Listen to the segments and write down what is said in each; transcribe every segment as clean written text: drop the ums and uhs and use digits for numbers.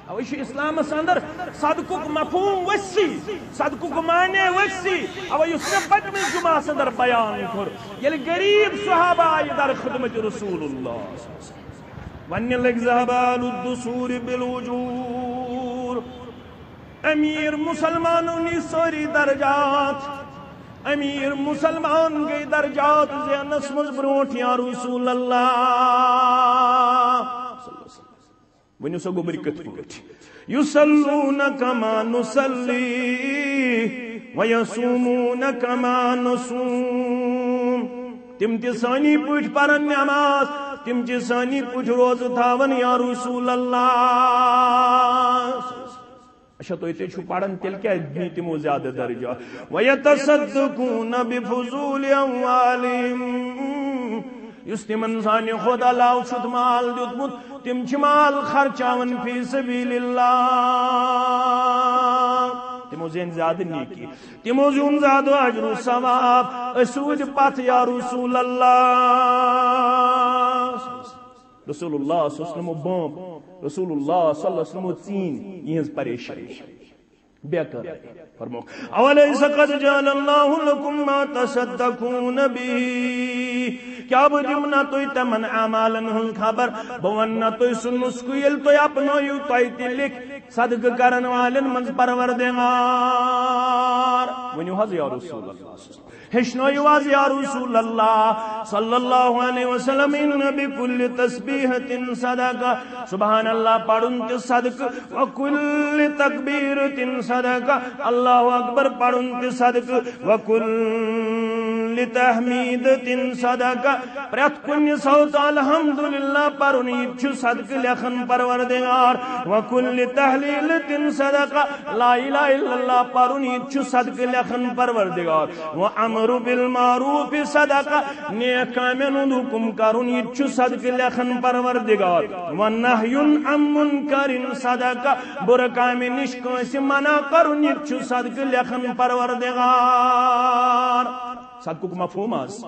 اوش اسلام اندر صدقہ مفہوم وسی صدقہ معنی وسی او اس نے پتم جمعہ اندر بیان کر یل غریب صحابہ آئی در خدمت رسول اللہ ون لگ ذہبال الدسور بالوجور امیر مسلمانوں نے سوری درجات امیر مسلمان گئی درجات زینس مز بروٹ یا رسول اللہ ونیو سا گوبری کت پوٹ یصلون کما نصلی ویصومون کما نصوم تم تی سانی پوٹ پرن نماز تم تی سانی پوٹ روز تھاون یا رسول اللہ اچھا تو یہ چھو پڑھن تل کیا بھی تمو زیادہ درجہ ویتصدقون بفضول اموالہم یس تمن سانی خود اللہ شد مال دیتمت تم چھ مال خرچاون فی سبیل اللہ تمو زین زیادہ نیکی تمو زین زیادہ اجر و ثواب اسود پت یا رسول اللہ رسول اللہ صلی اللہ علیہ وسلم بام رسول اللہ صلی اللہ علیہ وسلم تین یہ پریشانی بیکر فرمو اولیس قد جعل اللہ لکم ما تصدقون بھی کیا بجمنا توی تمن اعمالن ہن خبر بونا توی سنس کویل توی اپنو یو توی تلک صدق کرن والن منز پروردگار ونیو حض یا رسول اللہ ہشنو یواز یا رسول اللہ صلی اللہ علیہ وسلم ان بکل تسبیحت صدقہ سبحان اللہ پڑھن تی صدق وکل تکبیرت صدقہ اللہ اکبر پڑھن تی صدق وکل تحمیدت صدقہ پریت کن صوت الحمدللہ پڑھن یہ صدق لکھن پروردگار وکل تحلیلت صدقہ لا الہ الا اللہ پڑھن یہ صدق لکھن پروردگار وعمر بالمعروف صدقہ نیک کامن حکم کرن یہ صدق لکھن پروردگار ونہی عن منکر صدقہ بر کام نش کنس منع کرن یہ صدق لکھن پروردگار صدق مفہوم آس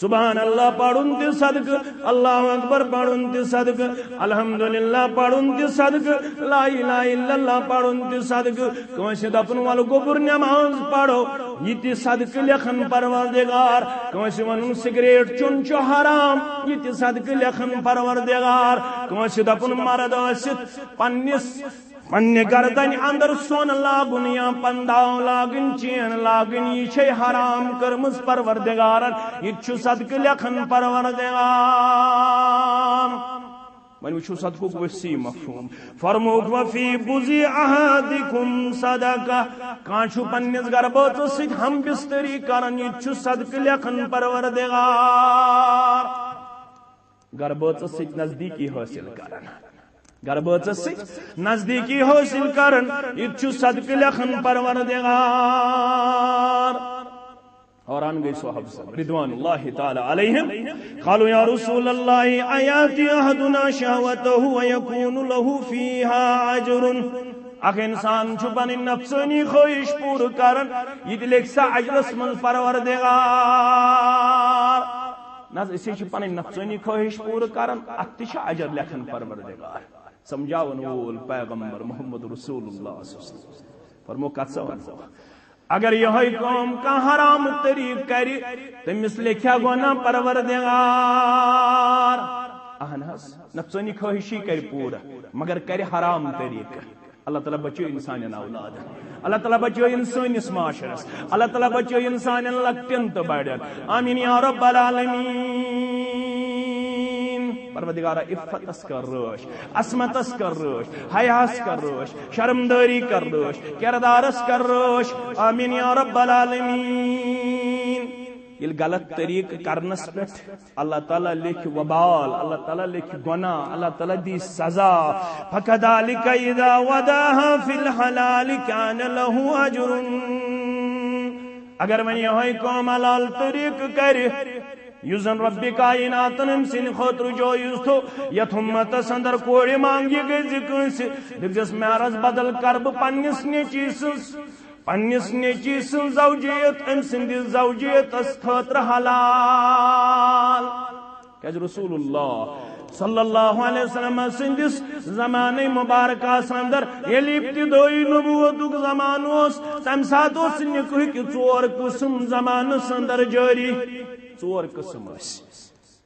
سبحان اللہ پڑھن تی صدق اللہ اکبر پڑھن تی صدق الحمدللہ پڑھن تی صدق لا الہ الا اللہ پڑھن تی صدق کنسی دپن والو گبر نماز پڑھو یہ تی صدق لکھن پروردگار کنسی ونن سگریٹ چون چو حرام یہ تی صدق لکھن پروردگار کنسی دپن مرد آسد پنہ گردن اندر سون لاگن یا پنداؤ لاگن چین لاگن یہ چھے حرام کرمز پروردگارن یہ صدق لکھن پروردگار من وچھو صدقو کو وسی مفہوم فرموک وفی بزی احادکم صدقہ کانچو پنیز گربوت سید ہم بستری کرن یہ صدق لکھن پروردگار گربوت سید نزدیکی حاصل کرن گربوت سے نزدیکی حاصل کرن یہ صدق لکھن پروردگار اور آن گئی صحابہ رضوان اللہ تعالی علیہم قالوا یا رسول اللہ آیاتی احدنا شہوتہ ویکون له فیہا عجر اخ انسان چھپن نفسانی خواہش پور کرن یہ لکھ سا عجرس من پروردگار ناز اسی چھپن نفسانی خواہش پور کرن اتش عجر لکھن پروردگار سمجھاون وول پیغمبر محمد رسول اللہ صلی اللہ علیہ وسلم فرمو کتسا اگر یہ قوم کا حرام طریق کری تمس لکھیا گونا پروردگار اہنس نفسانی خواہشی کری پورا مگر کری حرام طریق اللہ تعالیٰ بچو انسان اولاد اللہ تعالیٰ بچو انسان معاشرس اللہ تعالیٰ بچو انسان لکٹن تو بڑھن آمین یا رب العالمین پروردگارہ عفت اس کر روش عصمت اس کر روش حیاس کر روش شرمداری کر روش کردار اس کر روش آمین یا رب العالمین یہ غلط طریق کرنس پہ اللہ تعالیٰ لکھ وبال اللہ تعالیٰ لکھ گناہ اللہ تعالیٰ دی سزا فَكَذَلِكَ إِذَا وَدَاهَا فِي الْحَلَالِ كَانَ لَهُ أَجْرٌ اگر من یہ قوم حلال طریق کرے یوزن رب کائنات سن خطر جو یوستو یتھمت سندر کوڑی مانگی گئی ذکر سے دکجس میارز بدل کرب پنیس نیچی سن زوجیت ام سندی زوجیت اس خطر حلال کہ رسول اللہ صلی اللہ علیہ وسلم سندس زمانے مبارکہ اندر یلی ابتدائی نبوتک زمان اس تم سات اس نکوہ کی 4 قسم زمان اندر جاری 4 قسم اس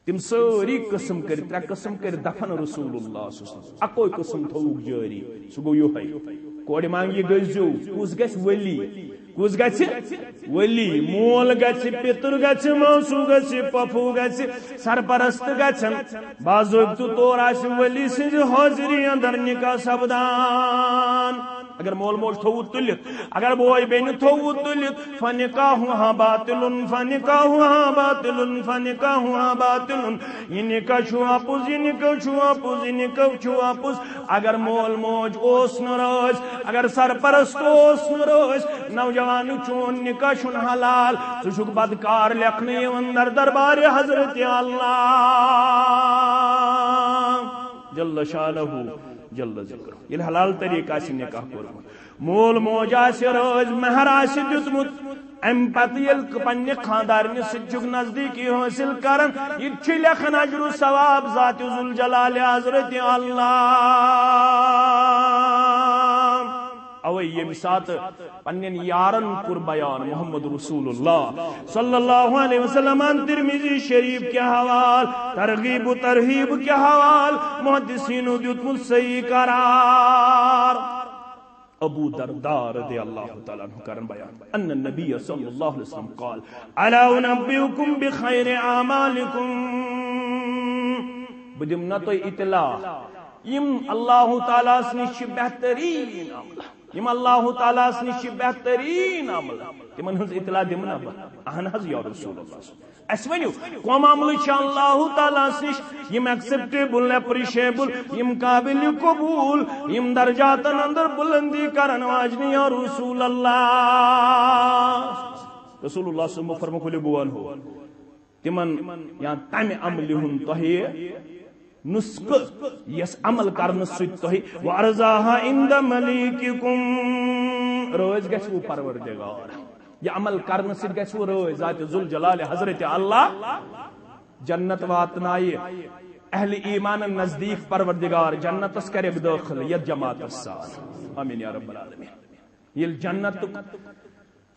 تم ساری قسم کر 3 قسم کر دفن رسول اللہ صلی اللہ علیہ وسلم اکوئی قسم تھوک جاری سو گو یو ہے کوڑی مانگی گزو کس گس ولی کس گس ولی مول گس پتر گس موسو گس پفو گس سرپرست گسن باضابطہ طور آس ولی سز حاضری اندر نکاح سپدان اگر مول موج تھو تلت اگر بوئی بین تھو تلت فنکاحها باطل فنکاحها باطل فنکاحها باطل یہ نکاح چھو اپوز یہ نکاح چھو اپوز یہ نکاح چھو اپوز اگر مول موج اوس نروز اگر سرپرست اوس نروز نوجوان چون نکاح چھن حلال تو شک بدکار لکھنے اندر دربار حضرت اللہ جل شانہ جل ذکر یہ حلال طریقہ سے نکاح کرو مول موج آس روز مہر آس دتمت ام پتہ یل پنہ خاندارن سچک نزدیکی حاصل کرن یہ لکھن اجر و ثواب ذات ذوالجلال حضرت اللہ اوے یم سات پنن یارن کور بیان محمد رسول اللہ صلی اللہ علیہ وسلم ترمذی شریف کے حوال ترغیب و ترہیب کے حوال محدثین دیتمت صحیح قرار ابو درداء رضی اللہ تعالیٰ عنہ کرن بیان ان النبی صلی اللہ علیہ وسلم قال الا انبئکم بخیر اعمالکم بدمنا تو اطلاع یم اللہ تعالیٰ نش بہترین عمل یم اللہ تعالیٰ نش بہترین عمل تمن ہز اطلاع دمنا اہن حض یا رسول اللہ اس ونیو کم عمل چھ اللہ تعالیٰ نش یم ایکسپٹیبل اپریشیبل یم قابل قبول یم درجاتن اندر بلندی کرن واجنی یا رسول اللہ رسول اللہ صلی اللہ علیہ وسلم بوان ہو تمن یا تم عمل ہن تہی نسخ یس عمل کرن ست تہی وارزاها عند ملیککم روز گژھو پروردگار یہ عمل کرن ست گژھو روز ذات ذوالجلال حضرت اللہ جنت واتنائی اہل ایمان نزدیک پروردگار جنت اس کرے داخل یہ جماعت السال آمین یا رب العالمین یہ جنت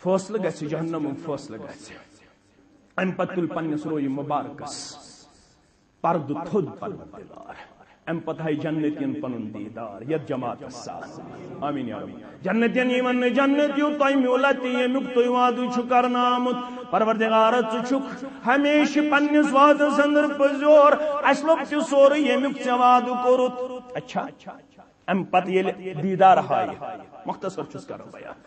فاصلہ گژھِ جہنم فاصلہ گژھِ ام پتل پنس روی مبارکس پرد تھود پروردگار ام پتہائی جنتین پنن دیدار یت جماعت السال آمین یا رب جنتین ایمن جنتیو تائی میولتی یمیک توی وعدو چھکر نامت پروردگار چھک ہمیشہ پنس وعد سندر پزور اسلوب کی سور یمیک چھ وعدو کرت اچھا ام پت یہ دیدار ہائی مختصر چس کرو بیان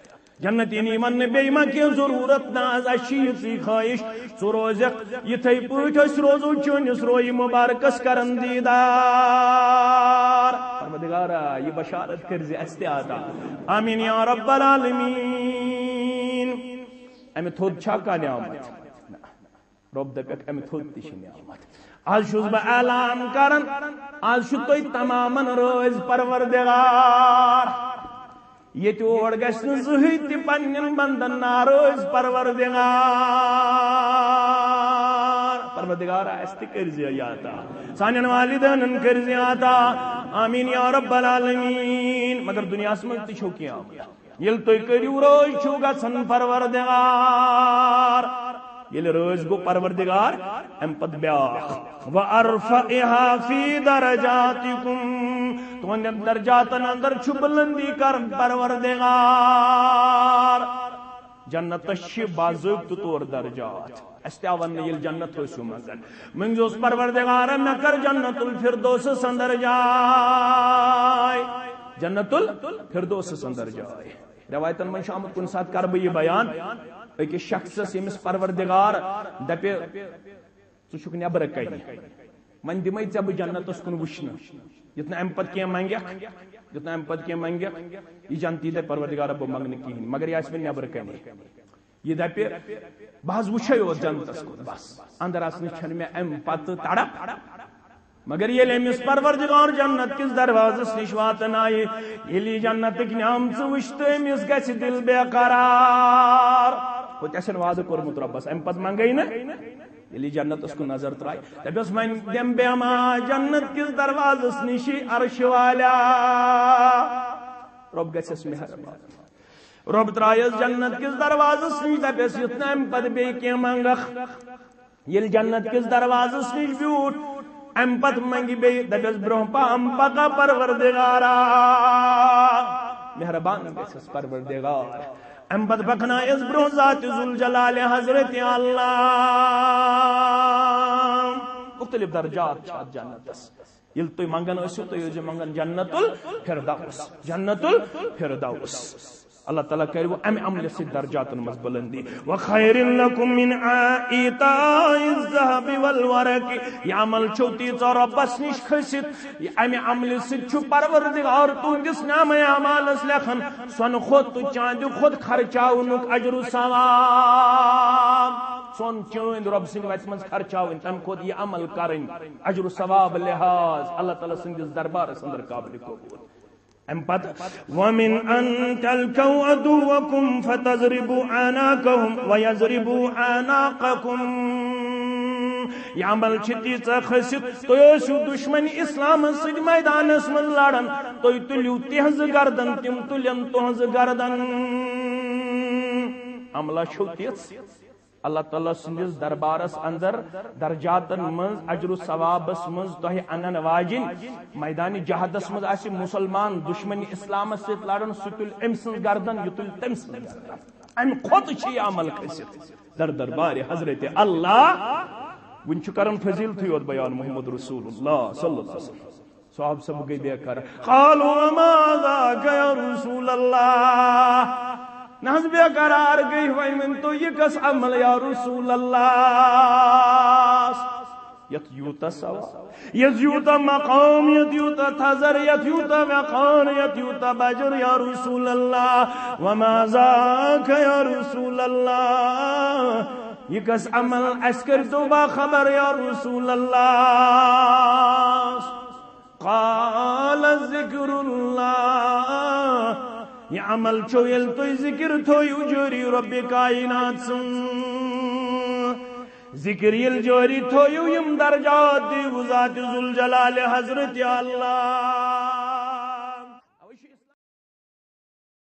جنتین ایمن بیما کی ضرورت ناز اشیفی خواہش سو روزق یہ تھی پوچھ اس روزو چونس روی مبارکس کرن دیدار پروردگارا یہ بشارت کرزی استعادا آمین یا رب العالمین امی تھود چھاکا نعمت رب دپیک امی تھود تیشی نعمت آج شوز با اعلان کرن آج شو توی تماما روز پروردگار یہ توڑ گشن زہیت پنن بندن ناروز پروردگار پروردگار ایستی کرزی آیاتا سانین والدین کرزی آتا آمین یا رب العالمین مگر دنیا سمجھتی چھو کیا یل توی کریو روز چھو گسن پروردگار یل روز گو پروردگار ام پد بیاخ وَأَرْفَئِهَا فِي دَرَجَاتِكُمْ تو ان درجاتن اندر چھو بلندی کرن پروردگار جنت شی بازوق طور درجات استعوان یل جنت ہوسو مگن منجوز پروردگار مکر جنت الفردوس سندر جائے جنت الفردوس سندر جائے روایتن من شامت کن ساتھ کرب یہ بیان ایک شخص سیمس پروردگار دپے تو چھک نبر کئی من دمائی چب جنت اس کن وشن جتنا امپت کیا منگیک جتنا امپت کیا منگیک یہ جانتی دے پروردگار اب منگنے کی ہیں مگر یہ اس میں نبر کئی یہ دپے بعض وشے ہو جنت اس کن بس اندر اسنی چھن میں امپت تڑپ مگر یہ لیمس پروردگار جنت کس دروازس نشواتن آئے یہ لی جنت کی نام سوشتے مس گیس دل بے قرار وہ تیسن وعدہ کرمت ربس امپت منگئی نا یلی جنت اس کو نظر ترائی دپس من دم بیما جنت کس دروازس نشی عرش والا رب گژھس مہربان رب ترایس جنت کس دروازس نش دپس یتھ ام پت بی کی منگخ یل جنت کس دروازس نش بیوٹ ام پت منگی بی دپس برہ پام پکا پروردگارا مہربان گژھس پروردگار ام پت پکنا اس برہ ذات ذوالجلال حضرت اللہ مختلف درجات چھات جنتس یل تھی منگان ٲسِو تُہۍ ٲسۍزیو منگان جنت الفردوس جنت الفردوس اللہ تعالیٰ کرو ام عمل سے درجات مز بلندی وخیر لکم من ایتاء الذهب والورق یہ عمل چھو تیژا ربس نش کھسِتھ ام عمل سے چھو پروردگار تہندس نامہ اعمالس لکھان سون خود تو چاند خود خرچاونک اجر و ثواب سون چاند رب سند وت مز خرچاون تم خود یہ عمل کرن اجر و ثواب لحاظ اللہ تعالیٰ سندس دربارس اندر قابل قبول ام پت ومن ان تلقوا عدوكم فتضربوا اعناقهم ويضربوا اعناقكم یہ عمل تیژا کھسِتھ تُہۍ ٲسِو دشمن اسلام سۭتۍ میدانس منٛز لڑان تُہۍ تُلِو تہنٛز گردن تِم تُلن تُہنٛز گردن عملہ چھو تِژھ اللہ تعالیٰ سندس دربارس اندر درجاتن من اجر و ثوابس من تہ انن واجن میدان جہادس من آسہِ مسلمان دشمن اسلام ست لڑن سہ تل ام سن گردن یہ تل تم سن گردن ام کھوت یہ عمل کھسِتھ در دربار حضرت اللہ ون کرن فضیلتھے یوت بیان محمد رسول اللہ صلی اللہ علیہ وسلم صحابہ سب گئی بے کر قالوا ما ذاك يا رسول اللہ ناز بے قرار گئی ون تو یہ کس عمل یا رسول اللہ یت یوتا سوا یت یوتا مقام یت یوتا تھزر یت یوتا مقام یت یوتا بجر یا رسول اللہ وما ذاک یا رسول اللہ یہ کس عمل اسکر تو با خبر یا رسول اللہ قال ذکر اللہ یہ عمل چھو یل تو ذکر تھویو جوری رب کائنات سن ذکر یل جوری تھویو یم درجات دی ذات ذوالجلال حضرت اللہ